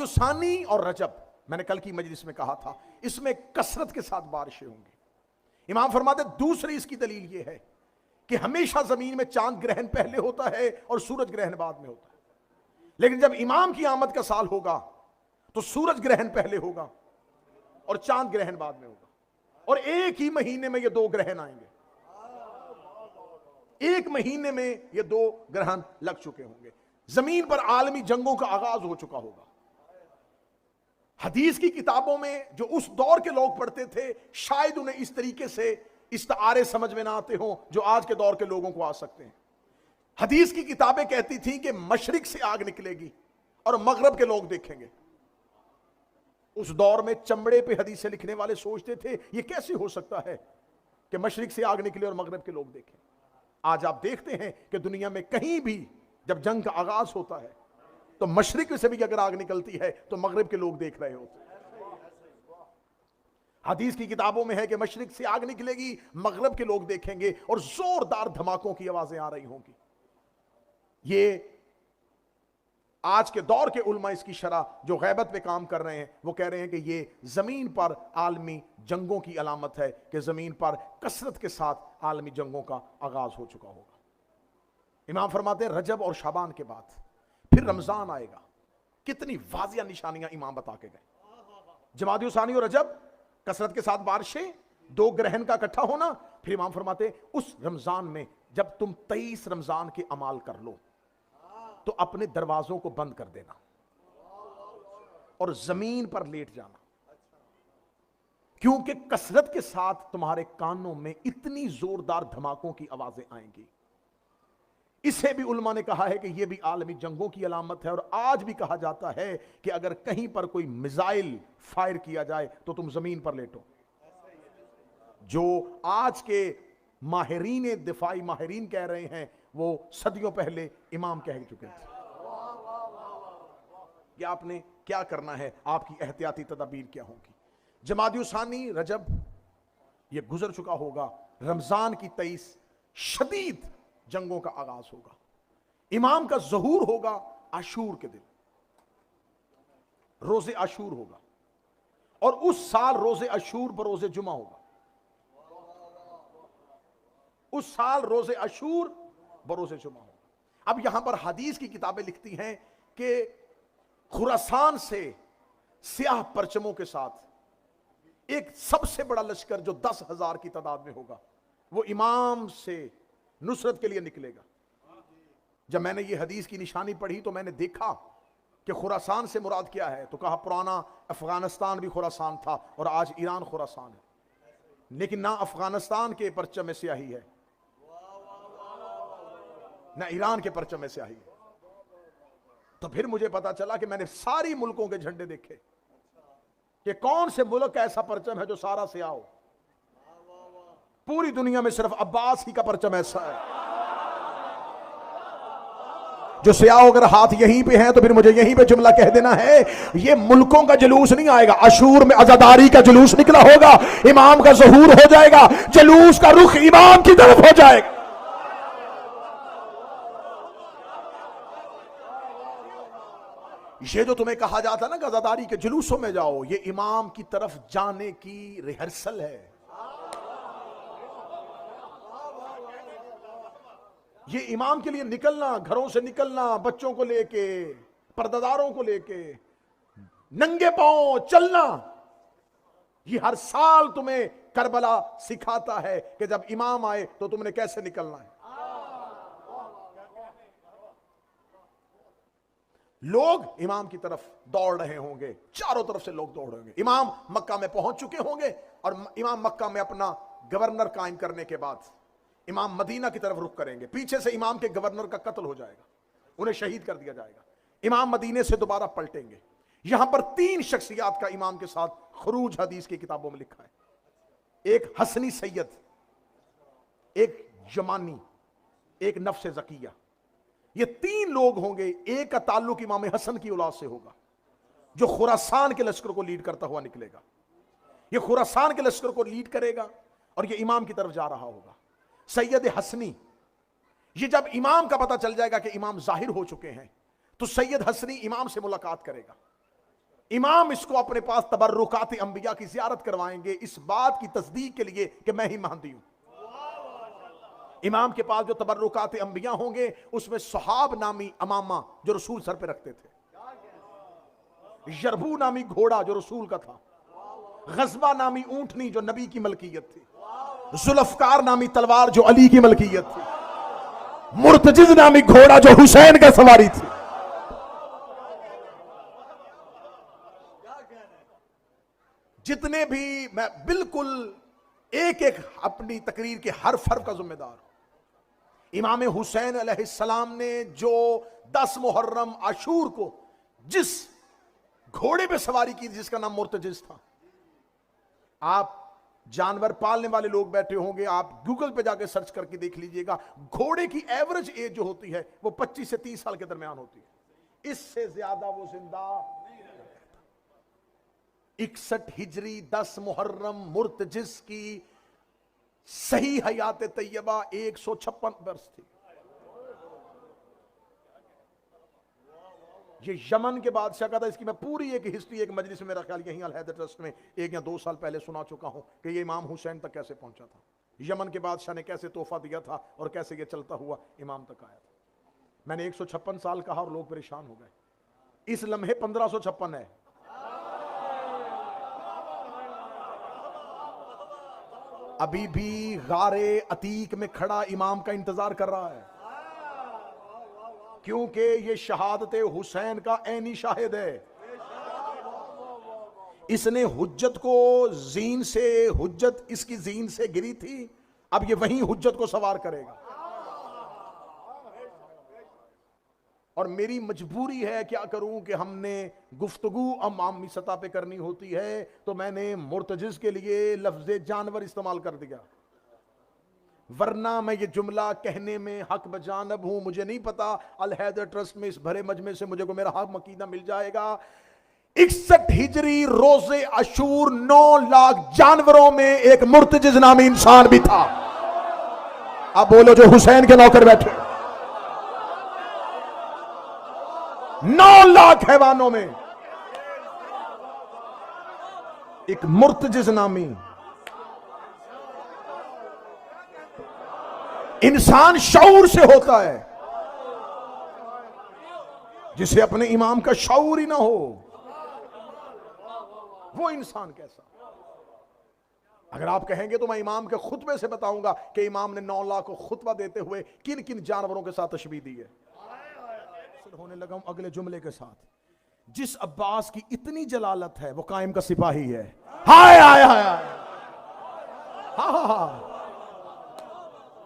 सानी और रजब, मैंने कल की मजलिस में कहा था, इसमें कसरत के साथ बारिशें होंगी। इमाम फरमाते दूसरी इसकी दलील यह है कि हमेशा जमीन में चांद ग्रहण पहले होता है और सूरज ग्रहण बाद में होता है, लेकिन जब इमाम की आमद का साल होगा तो सूरज ग्रहण पहले होगा और चांद ग्रहण बाद में होगा, और एक ही महीने में ये दो ग्रहण आएंगे। एक महीने में ये दो ग्रहण लग चुके होंगे। जमीन पर आलमी जंगों का आगाज हो चुका होगा। हदीस की किताबों में जो उस दौर के लोग पढ़ते थे, शायद उन्हें इस तरीके से इस्तारे समझ में ना आते हो जो आज के दौर के लोगों को आ सकते हैं। हदीस की किताबें कहती थी कि मशरिक से आग निकलेगी और मगरब के लोग देखेंगे। उस दौर में चमड़े पे हदीसें लिखने वाले सोचते थे ये कैसे हो सकता है कि मशरिक से आग निकले और मगरब के लोग देखें। आज आप देखते हैं कि दुनिया में कहीं भी जब जंग का आगाज होता है तो मशरिक से भी अगर आग निकलती है तो मगरिब के लोग देख रहे होते हैं। हदीस की किताबों में है कि मशरिक से आग निकलेगी, मगरिब के लोग देखेंगे और जोरदार धमाकों की आवाजें आ रही होंगी। ये आज के दौर के उलमा इसकी शरह जो गैबत पे काम कर रहे हैं वो कह रहे हैं कि ये जमीन पर आलमी जंगों की अलामत है कि जमीन पर कसरत के साथ आलमी जंगों का आगाज हो चुका होगा। इमाम फरमाते हैं रजब और शाबान के बाद फिर रमजान आएगा। कितनी वाजिया निशानियां इमाम बता के गए। जमादी सानी और रजब, कसरत के साथ बारिशें, दो ग्रहण का इकट्ठा होना। फिर इमाम फरमाते उस रमजान में जब तुम 23 रमजान के अमाल कर लो तो अपने दरवाजों को बंद कर देना और जमीन पर लेट जाना, क्योंकि कसरत के साथ तुम्हारे कानों में इतनी जोरदार धमाकों की आवाजें आएंगी। इसे भी उलमा ने कहा है कि यह भी आलमी जंगों की अलामत है। और आज भी कहा जाता है कि अगर कहीं पर कोई मिसाइल फायर किया जाए तो तुम जमीन पर लेटो। जो आज के माहिरीन दिफाई माहिरीन कह रहे हैं वो सदियों पहले इमाम कह चुके थे कि आपने क्या करना है, आपकी एहतियाती तदाबीर क्या होगी। जमादी सानी रजब ये गुजर चुका होगा। रमजान की 23 शदीद जंगों का आगाज होगा। इमाम का ज़हूर होगा आशूर के दिन, रोजे आशूर होगा, और उस साल रोजे आशूर बरोजे जुमा होगा। उस साल रोजे आशूर बरोजे जुमा होगा। अब यहां पर हदीस की किताबें लिखती हैं कि खुरासान से स्याह परचमों के साथ एक सबसे बड़ा लश्कर जो 10,000 की तादाद में होगा वो इमाम से नुसरत के लिए निकलेगा। जब मैंने ये हदीस की निशानी पढ़ी तो मैंने देखा कि खुरासान से मुराद क्या है, तो कहा पुराना अफगानिस्तान भी खुरासान था और आज ईरान खुरासान है, लेकिन ना अफगानिस्तान के परचम में स्याही है ना ईरान के परचम में स्याही है। तो फिर मुझे पता चला कि मैंने सारी मुल्कों के झंडे देखे कि कौन से मुल्क का ऐसा परचम है जो सारा स्याह हो। पूरी दुनिया में सिर्फ अब्बास ही का परचम ऐसा है जो स्याह। अगर हाथ यहीं पे है तो फिर मुझे यहीं पे जुमला कह देना है, ये मुल्कों का जुलूस नहीं आएगा। अशूर में आजादारी का जुलूस निकला होगा, इमाम का ज़हूर हो जाएगा, जुलूस का रुख इमाम की तरफ हो जाएगा। ये जो तुम्हें कहा जाता ना आजादारी के जुलूसों में जाओ, ये इमाम की तरफ जाने की रिहर्सल है। ये इमाम के लिए निकलना, घरों से निकलना, बच्चों को लेके, पर्दादारों को लेके, नंगे पांव चलना, ये हर साल तुम्हें करबला सिखाता है कि जब इमाम आए तो तुमने कैसे निकलना है। लोग इमाम की तरफ दौड़ रहे होंगे, चारों तरफ से लोग दौड़ रहे होंगे। इमाम मक्का में पहुंच चुके होंगे और इमाम मक्का में अपना गवर्नर कायम करने के बाद इमाम मदीना की तरफ रुख करेंगे। पीछे से इमाम के गवर्नर का कत्ल हो जाएगा, उन्हें शहीद कर दिया जाएगा। इमाम मदीने से दोबारा पलटेंगे। यहां पर 3 शख्सियात का इमाम के साथ खरूज हदीस की किताबों में लिखा है। एक हसनी सैयद, एक जमानी, एक नफ्स ज़किया। ये 3 लोग होंगे। एक का ताल्लुक इमाम हसन की औलाद से होगा जो खुरासान के लश्कर को लीड करता हुआ निकलेगा। ये खुरासान के लश्कर को लीड करेगा और ये इमाम की तरफ जा रहा होगा। सैयद हसनी, ये जब इमाम का पता चल जाएगा कि इमाम जाहिर हो चुके हैं तो सैयद हसनी इमाम से मुलाकात करेगा इमाम इसको अपने पास तबर्रुकात अंबिया की ज़ियारत करवाएंगे इस बात की तस्दीक के लिए कि मैं ही महदी हूं। इमाम के पास जो तबर्रुकात अंबिया होंगे उसमें सुहाब नामी अमामा जो रसूल सर पे रखते थे, यरबू नामी घोड़ा जो रसूल का था, गज़बा नामी ऊंटनी जो नबी की मलकियत थी, जुल्फकार नामी तलवार जो अली की मलकियत थी, मुर्तजिज नामी घोड़ा जो हुसैन का सवारी थी। जितने भी, मैं बिल्कुल एक एक अपनी तकरीर के हर फर्क का जिम्मेदार हूं। इमाम हुसैन अलैहिस्सलाम ने जो 10 मुहर्रम आशूर को जिस घोड़े पे सवारी की जिसका नाम मुर्तजिज था, आप जानवर पालने वाले लोग बैठे होंगे, आप गूगल पे जाके सर्च करके देख लीजिएगा, घोड़े की एवरेज एज जो होती है वो 25 से 30 साल के दरमियान होती है, इससे ज्यादा वो जिंदा। 61 हिजरी 10 मुहर्रम मुर्तजिज की सही हयात तैयबा 156 वर्ष थी। ये यमन के बादशाह का था। इसकी मैं पूरी एक हिस्ट्री एक मजलिस में, मेरा ख्याल यहीं अल हैदर ट्रस्ट में 1 या 2 साल पहले सुना चुका हूं कि ये इमाम हुसैन तक कैसे पहुंचा था, यमन के बादशाह ने कैसे तोहफा दिया था और कैसे ये चलता हुआ इमाम तक आया था। मैंने 156 साल कहा और लोग परेशान हो गए। इस लम्हे 1556 है। अभी भी गारे अतीक में खड़ा इमाम का इंतजार कर रहा है, क्योंकि ये शहादत हुसैन का ऐनी शाहिद है। इसने हुज्जत को जीन से, हुज्जत इसकी जीन से गिरी थी, अब ये वहीं हुज्जत को सवार करेगा। और मेरी मजबूरी है, क्या करूं कि हमने गुफ्तगू अवामी सतह पे करनी होती है, तो मैंने मुर्तजिज के लिए लफ्ज़ जानवर इस्तेमाल कर दिया, वरना मैं ये जुमला कहने में हक बजानब हूं। मुझे नहीं पता अल हैदर ट्रस्ट में इस भरे मजमे से मुझे को मेरा हक मकीदा मिल जाएगा। 61 हिजरी रोजे अशूर 9 लाख जानवरों में एक मुर्तजिज नामी इंसान भी था। अब बोलो जो हुसैन के नौकर बैठे, 9 लाख हैवानों में एक मुर्तजिज नामी इंसान शऊर से होता है, जिसे अपने इमाम का शऊर ही ना हो, वो इंसान कैसा। अगर आप कहेंगे तो मैं इमाम के खुतबे से बताऊंगा कि इमाम ने 9 लाख को खुतबा देते हुए किन किन जानवरों के साथ तशबीह दी है। होने लगा हूं अगले जुमले के साथ। जिस अब्बास की इतनी जलालत है वो कायम का सिपाही है। हाय हाय हाय, हा हा हा,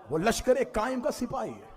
वो लश्कर कायम का सिपाही है।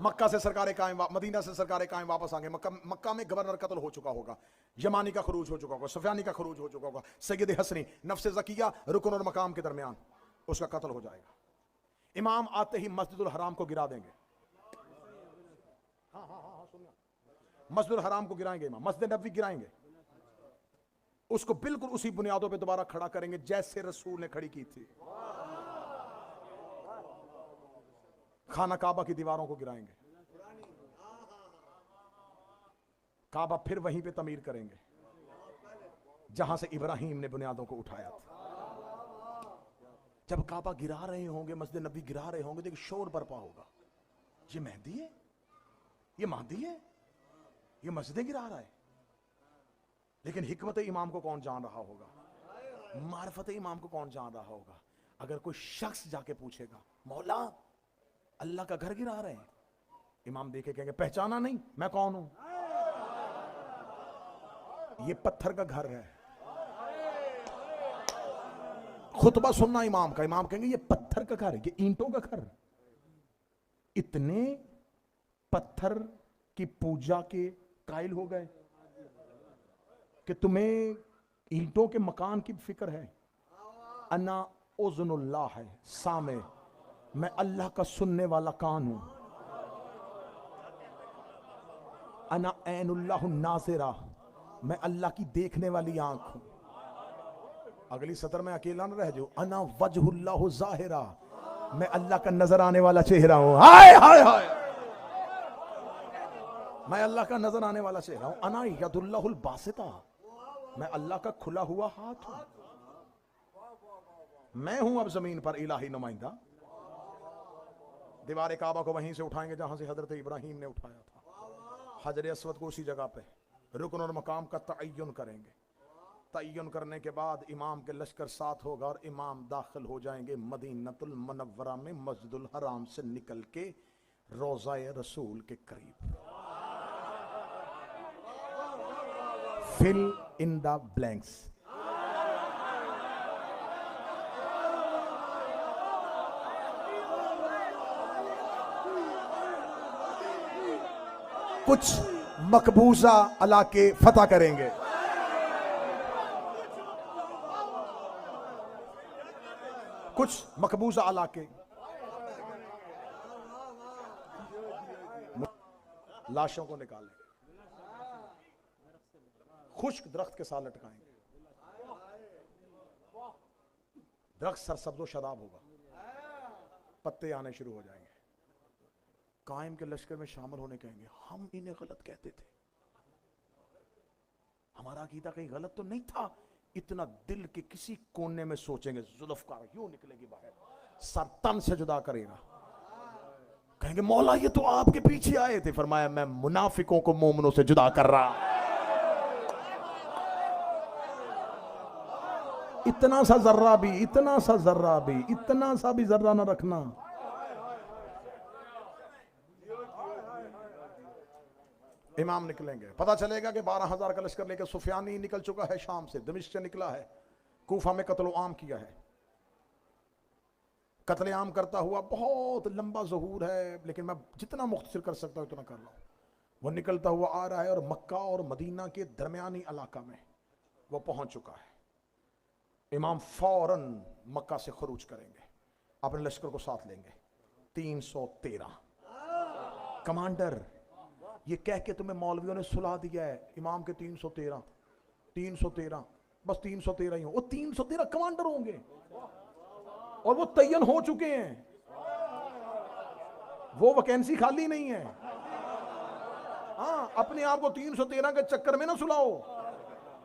मक्का से सरकार कायम, मदीना से सरकार कायम वापस आ गए। मक्का में गवर्नर कत्ल हो चुका होगा, यमानी का खरूज हो चुका होगा, सुफियानी का खरूज हो चुका होगा, सैयद हसनी नफ्स ज़किया रुकन और मकाम के दरमियान उसका कत्ल हो जाएगा। इमाम आते ही मस्जिदुल हराम को गिरा देंगे। मस्जिदुल हराम को गिराएंगे, इमाम मस्जिद नबवी गिराएंगे, उसको बिल्कुल उसी बुनियादों पे दोबारा खड़ा करेंगे जैसे रसूल ने खड़ी की थी। खाना काबा की दीवारों को गिराएंगे, काबा फिर वहीं पे तमीर करेंगे जहां से इब्राहिम ने बुनियादों को उठाया था। जब काबा गिरा रहे होंगे, मस्जिद नबी गिरा रहे होंगे, देखिए शोर बरपा होगा, ये मेहदी है, ये महदी है, ये मस्जिदें गिरा रहा है। लेकिन हिकमत इमाम को कौन जान रहा होगा, मार्फत इमाम को कौन जान रहा होगा। अगर कोई शख्स जाके पूछेगा मौला अल्लाह का घर गिरा रहे हैं, इमाम देखे कहेंगे पहचाना नहीं, मैं कौन हूं, ये पत्थर का घर है। खुतबा सुनना इमाम का, इमाम कहेंगे ये पत्थर का घर है, ये ईंटों का घर। इतने पत्थर की पूजा के कायल हो गए कि तुम्हें ईंटों के मकान की फिक्र है। अना उज़्नुल्लाह है सामे, मैं अल्लाह का सुनने वाला कान हूं। अना ऐनुल्लाहु नाज़िरा, मैं अल्लाह की देखने वाली आंख हूं। अगली सतर में अकेला न रह जाओ। अना वजहुल्लाहु ज़ाहिरा, मैं अल्लाह का नजर आने वाला चेहरा हूं। हाय हाय हाय, मैं अल्लाह का नजर आने वाला चेहरा हूं। अना यदुल्लाहुल बासिता, मैं अल्लाह का खुला हुआ हाथ हूं। मैं हूं अब जमीन पर इलाही नुमाइंदा। दीवार काबा को वहीं से उठाएंगे जहां से हजरत इब्राहीम ने उठाया था। हजर अस्वद को उसी जगह पे रुकन और मकाम का तयन करेंगे। तयन करने के बाद इमाम के लश्कर साथ होगा और इमाम दाखिल हो जाएंगे मदीनतुल मुनव्वरा में, मस्जिदुल हराम से निकल के रोज़ाए रसूल के करीब। Fill in the blanks. कुछ मकबूजा इलाके फतह करेंगे। कुछ मकबूजा इलाके लाशों को निकालेंगे, खुश्क दरख्त के साथ लटकाएंगे। दरख्त सरसब्ज़ो शदाब होगा, पत्ते आने शुरू हो जाएंगे। कायम के लश्कर में शामिल होने कहेंगे। हम इन्हें गलत कहते थे, हमारा अकीदा कहीं गलत तो नहीं था। इतना दिल के किसी कोने में सोचेंगे, जुल्फकार यूं निकलेगी बाहर, सर तन से जुदा करेगा। कहेंगे मौला ये तो आपके पीछे आए थे। फरमाया मैं मुनाफिकों को मोमिनों से जुदा कर रहा। इतना सा जर्रा भी, इतना सा जर्रा भी, इतना सा भी जर्रा ना रखना। इमाम निकलेंगे, पता चलेगा कि 12,000 का लश्कर लेकर सुफियानी निकल चुका है, शाम से दमिश्क से निकला है, कूफा में कत्ल आम किया है। कत्ल आम करता हुआ, बहुत लंबा ज़हूर है लेकिन मैं जितना मुख्तसर कर सकता हूं उतना कर रहा हूं। वो निकलता हुआ आ रहा है और मक्का और मदीना के दरमियानी इलाका में वो पहुंच चुका है। इमाम फौरन मक्का से खरूज करेंगे, अपने लश्कर को साथ लेंगे। 313 कमांडर, ये कह के तुम्हें मौलवियों ने सुला दिया है इमाम के 313 313, बस 313 ही हो। वो 313 कमांडर होंगे और वो तयन हो चुके हैं, वो वैकेंसी खाली नहीं है। हाँ, अपने आप को 313 के चक्कर में ना सुलाओ।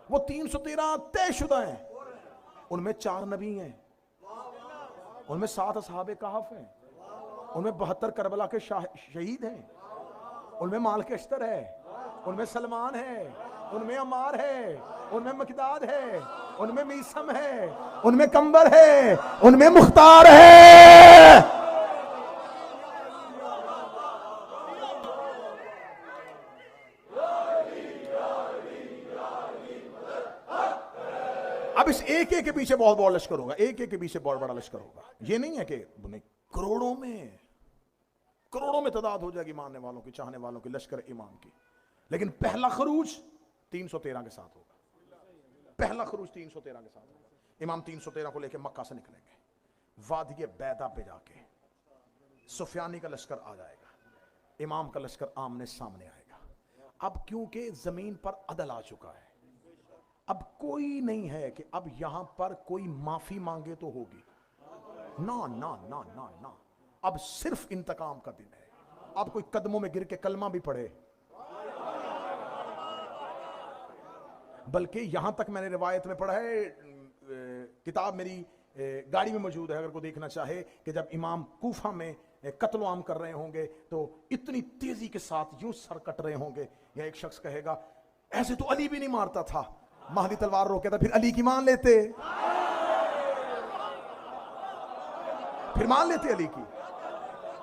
वो 313 तयशुदा हैं, उनमें 4 नबी हैं, उनमें 7 असहाबे कहफ हैं, उनमें 72 करबला के शहीद हैं, उनमें मालिक अश्तर है, उनमें सलमान है, उनमें अमार है, उनमें मकदाद है, उनमें मीसम है, उनमें कंबर है, उनमें मुख्तार है। अब इस एक एक के पीछे बहुत बड़ा लश्कर होगा, एक एक के पीछे बहुत बड़ा लश्कर होगा। ये नहीं है कि करोड़ों में तादाद हो जाएगी मानने वालों की, चाहने वालों की, लश्कर इमाम की। लेकिन पहला खरूज 313 के साथ होगा। पहला खरूज 313 के साथ होगा। इमाम 313 को लेकर मक्का से निकलेंगे, वादी बैदा पे जाके सुफियानी का लश्कर आ जाएगा, इमाम का लश्कर आमने सामने आएगा। अब क्योंकि जमीन पर अदल आ चुका है, अब कोई नहीं है कि अब यहां पर कोई माफी मांगे तो होगी, ना ना ना ना ना। अब सिर्फ इंतकाम का दिन है। अब कोई कदमों में गिर के कलमा भी पढ़े, बल्कि यहां तक मैंने रिवायत में पढ़ा है, किताब मेरी गाड़ी में मौजूद है, अगर कोई देखना चाहे, कि जब इमाम कूफा में कत्ल आम कर रहे होंगे तो इतनी तेजी के साथ यूं सर कट रहे होंगे, या एक शख्स कहेगा ऐसे तो अली भी नहीं मारता था, महदी तलवार रोके था, फिर अली की मान लेते, फिर मान लेते अली की।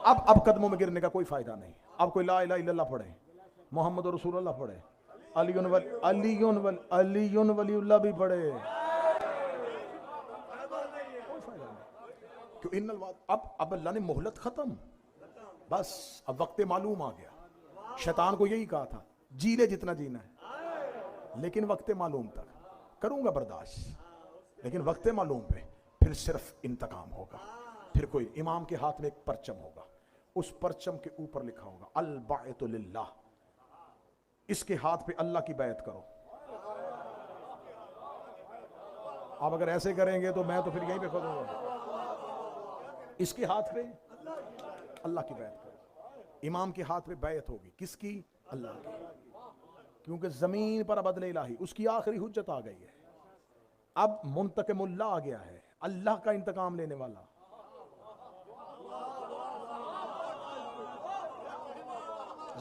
अब कदमों में गिरने का कोई फायदा नहीं। अब कोई ला इलाहा इल्लल्लाह पढ़े, मोहम्मद रसूलुल्लाह पढ़े, अलीयुन वलीउल्लाह भी पढ़े, कोई फायदा नहीं। क्यों? इन्नल वाद, अब अल्लाह ने मोहलत खत्म, बस अब वक्त मालूम आ गया। शैतान को यही कहा था, जी ले जितना जीना है, लेकिन वक्त मालूम तक करूंगा बर्दाश्त, लेकिन वक्त मालूम पे फिर सिर्फ इंतकाम होगा। फिर कोई इमाम के हाथ में एक परचम होगा, उस परचम के ऊपर लिखा होगा अल बायतु लिल्लाह, इसके हाथ पे अल्लाह की बैत करो। आप अगर ऐसे करेंगे तो मैं तो फिर यहीं पे करूंगा। इसके हाथ पे अल्लाह की बैत करो, इमाम के हाथ पे बैत होगी, किसकी? अल्लाह की, क्योंकि जमीन पर अब अदल इलाही उसकी आखिरी हुज्जत आ गई है। अब मुंतकिमुल्लाह आ गया है, अल्लाह का इंतकाम लेने वाला।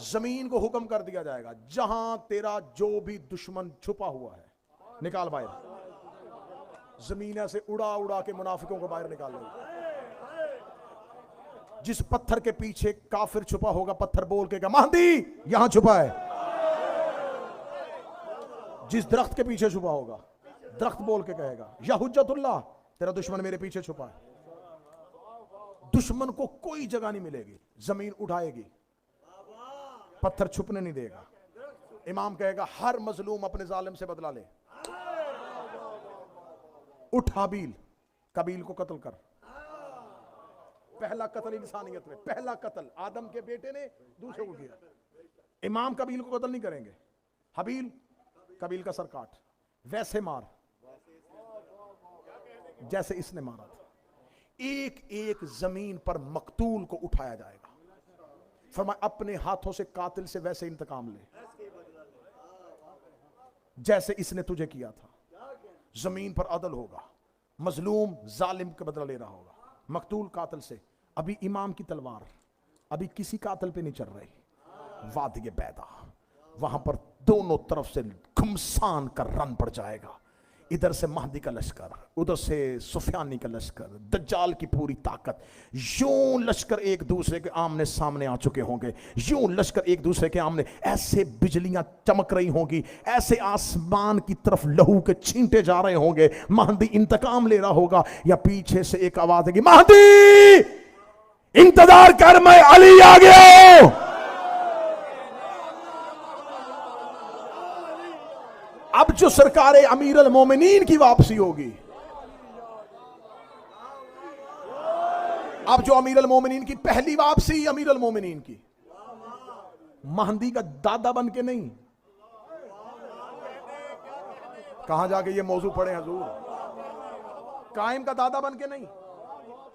जमीन को हुक्म कर दिया जाएगा, जहां तेरा जो भी दुश्मन छुपा हुआ है निकाल बाहर। जमीन ऐसे उड़ा उड़ा के मुनाफिकों को बाहर निकाल देगा। जिस पत्थर के पीछे काफिर छुपा होगा, पत्थर बोल के महदी यहां छुपा है। जिस दरख्त के पीछे छुपा होगा, दरख्त बोल के कहेगा या हुज्जतुल्लाह, तेरा दुश्मन मेरे पीछे छुपा है। दुश्मन को कोई जगह नहीं मिलेगी, जमीन उठाएगी, पत्थर छुपने नहीं देगा। इमाम कहेगा हर मजलूम अपने जालिम से बदला ले। उठ हाबील, कबील को कत्ल कर। पहला कत्ल इंसानियत में, पहला कत्ल आदम के बेटे ने दूसरे को किया। इमाम कबील को कत्ल नहीं करेंगे, हाबील कबील का सर काट, वैसे मार जैसे इसने मारा था। एक एक जमीन पर मकतूल को उठाया जाएगा। फरमाया अपने हाथों से कातिल से वैसे इंतकाम ले जैसे इसने तुझे किया था। जमीन पर अदल होगा, मजलूम जालिम का बदला ले रहा होगा, मकतूल कातिल से। अभी इमाम की तलवार अभी किसी कातिल पे नहीं चल रही। वादिये बैदा, वहां पर दोनों तरफ से घुमसान का रन पड़ जाएगा। इधर से महदी का लश्कर, उधर से सुफियानी का लश्कर, दज्जाल की पूरी ताकत। यूं लश्कर एक दूसरे के आमने सामने आ चुके होंगे, यूं लश्कर एक दूसरे के आमने, ऐसे बिजलियां चमक रही होंगी, ऐसे आसमान की तरफ लहू के छींटे जा रहे होंगे। महदी इंतकाम ले रहा होगा, या पीछे से एक आवाज आएगी, महदी इंतजार कर, मैं अली आ गया हूं। अब जो सरकार अमीर अल मोमिनीन की वापसी होगी, अब जो अमीर अल मोमिनीन की पहली वापसी, अमीर अल मोमिनीन की, महदी का दादा बन के नहीं। कहां जाके ये मौजू पढ़े हजूर? कायम का दादा बन के नहीं,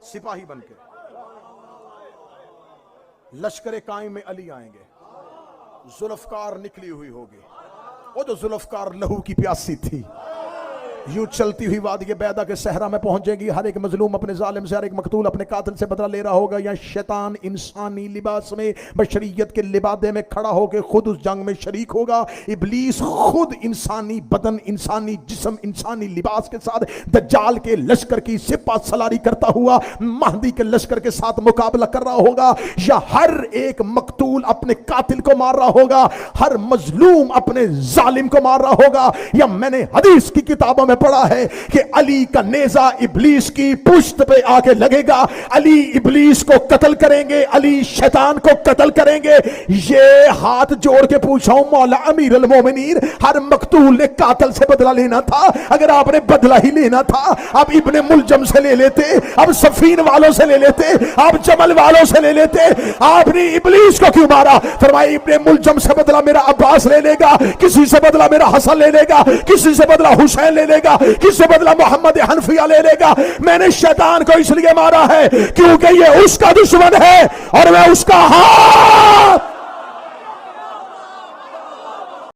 सिपाही बन के। लश्कर कायम में अली आएंगे, जुल्फकार निकली हुई होगी। वो जो जुल्फकार लहू की प्यासी थी, यूं चलती हुई वादिये बैदा के सहरा में पहुंचेगी। हर एक मजलूम अपने जालिम से, हर एक मकतूल अपने कातिल से बदला ले रहा होगा। या शैतान इंसानी लिबास में, बशरियत के लिबादे में खड़ा होकर खुद उस जंग में शरीक होगा। इब्लीस खुद इंसानी बदन, इंसानी जिस्म, इंसानी लिबास के साथ दज्जाल के लश्कर की सिपा सलारी करता हुआ महदी के लश्कर के साथ मुकाबला कर रहा होगा। या हर एक मकतूल अपने कातिल को मार रहा होगा, हर मजलूम अपने जालिम को मार रहा होगा। या मैंने हदीस की किताबों में पढ़ा है कि अली का नेजा इब्लीस की पुश्त पे आके लगेगा, अली इब्लीस को कत्ल करेंगे, अली शैतान को कत्ल करेंगे। ये हाथ जोड़ के पूछा हूं मौला अमीर अल मोमिनीन, हर मकतूल ने कातिल से बदला लेना था। अगर आपने बदला ही लेना था, आप इब्ने मुलजम से ले लेते, आप सफीन वालों से ले लेते, आप जमल वालों से ले लेते। आपने इब्लीस को क्यों मारा? फरमाया इब्ने मुलजम से बदला मेरा अब्बास ले लेगा, किसी से बदला मेरा हसन ले लेगा, किसी से बदला हुसैन ले लेगा, किससे बदला मोहम्मद हनफिया ले लेगा। मैंने शैतान को इसलिए मारा है क्योंकि ये उसका दुश्मन है और मैं उसका हाथ